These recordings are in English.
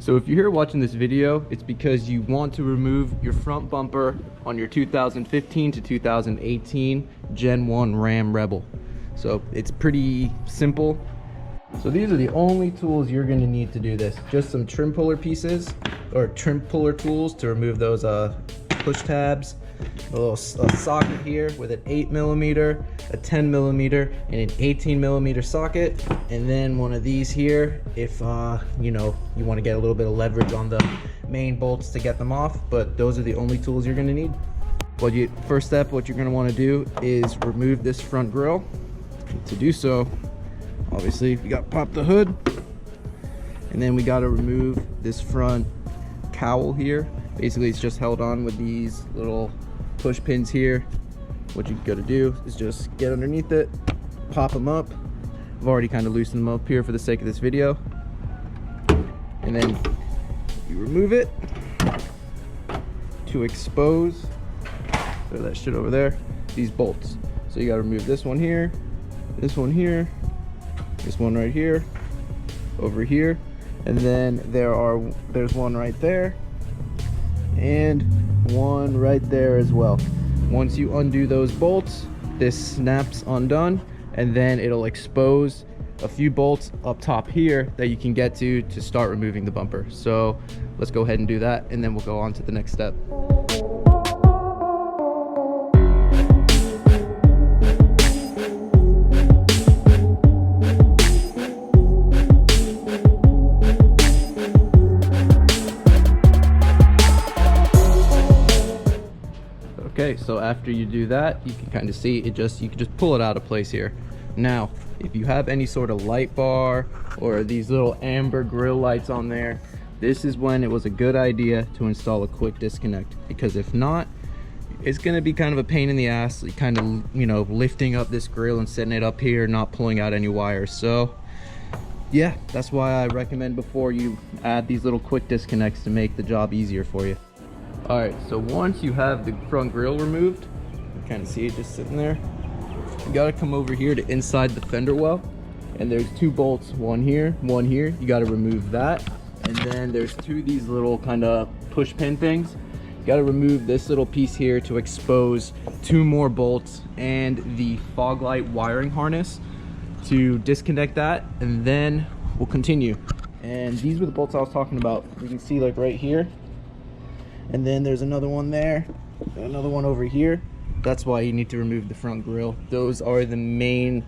So if you're here watching this video, it's because you want to remove your front bumper on your 2015 to 2018 Gen 1 Ram Rebel. So it's pretty simple. So these are the only tools you're going to need to do this. Just some trim puller pieces or trim puller tools to remove those push tabs, a little socket here with an 8mm, a 10mm, and an 18mm socket, and then one of these here if you know, you want to get a little bit of leverage on the main bolts to get them off. But those are the only tools you're going to need. First step, what you're going to want to do is remove this front grille. To do so, obviously we got to pop the hood, and then we got to remove this front cowl here. Basically it's just held on with these little push pins here. What you got to do is just get underneath it, pop them up. I've already kind of loosened them up here for the sake of this video, and then you remove it to expose, throw that shit over there, these bolts. So you got to remove this one here, this one here, this one right here, over here, and then there's one right there and one right there as well. Once you undo those bolts, this snaps undone, and then it'll expose a few bolts up top here that you can get to start removing the bumper. So let's go ahead and do that, and then we'll go on to the next step. Okay, so after you do that, you can kind of see it, you can just pull it out of place here. Now, if you have any sort of light bar or these little amber grill lights on there, this is when it was a good idea to install a quick disconnect, because if not, it's going to be kind of a pain in the ass, kind of, you know, lifting up this grill and setting it up here, not pulling out any wires. So yeah, that's why I recommend before you add these little quick disconnects to make the job easier for you. All right, so once you have the front grille removed, you kind of see it just sitting there. You got to come over here to inside the fender well, and there's two bolts, one here, one here. You got to remove that, and then there's two of these little kind of push pin things. You got to remove this little piece here to expose two more bolts and the fog light wiring harness to disconnect that, and then we'll continue. And these were the bolts I was talking about. You can see like right here, and then there's another one there, another one over here. That's why you need to remove the front grille. Those are the main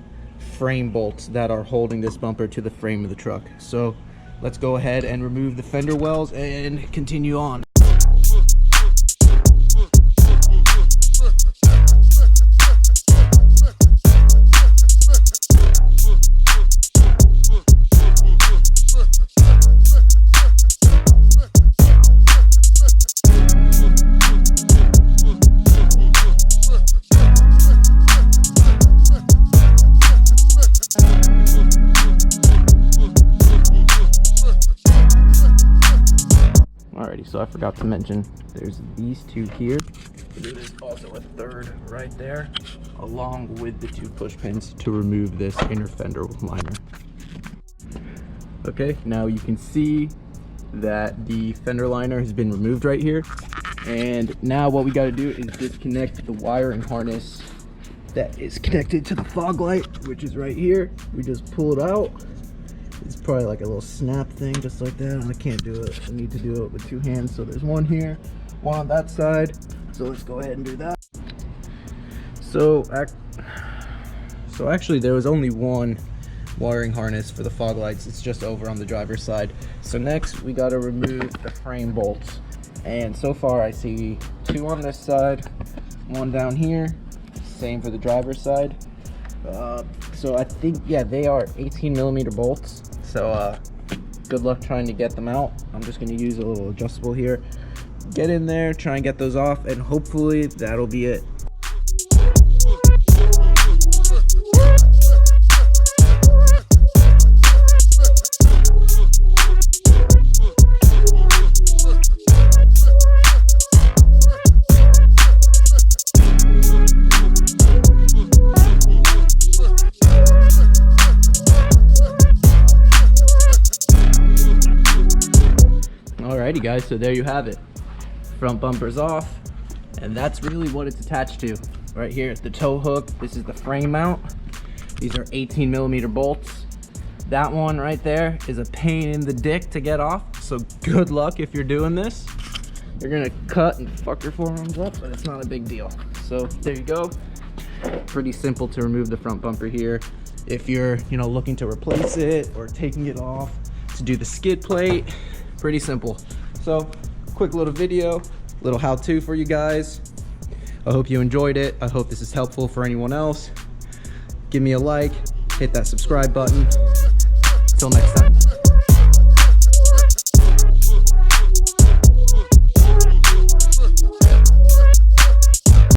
frame bolts that are holding this bumper to the frame of the truck. So let's go ahead and remove the fender wells and continue on. So I forgot to mention, there's these two here. There's also a third right there, along with the two push pins to remove this inner fender liner. Okay, now you can see that the fender liner has been removed right here. And now what we got to do is disconnect the wiring harness that is connected to the fog light, which is right here. We just pull it out. It's probably like a little snap thing, just like that. I can't do it. I need to do it with two hands. So there's one here, one on that side. So let's go ahead and do that. So actually there was only one wiring harness for the fog lights. It's just over on the driver's side. So next we got to remove the frame bolts. And so far I see two on this side, one down here. Same for the driver's side. So I think, yeah, they are 18mm bolts. So good luck trying to get them out. I'm just going to use a little adjustable here. Get in there, try and get those off, and hopefully that'll be it. Alrighty guys, so there you have it. Front bumper's off, and that's really what it's attached to. Right here at the tow hook, this is the frame mount. These are 18mm bolts. That one right there is a pain in the dick to get off, so good luck if you're doing this. You're gonna cut and fuck your forearms up, but it's not a big deal. So there you go. Pretty simple to remove the front bumper here. If you're, you know, looking to replace it or taking it off to do the skid plate, pretty simple. So quick little video, little how-to for you guys. I hope you enjoyed it. I hope this is helpful for anyone else. Give me a like, hit that subscribe button. Till next time.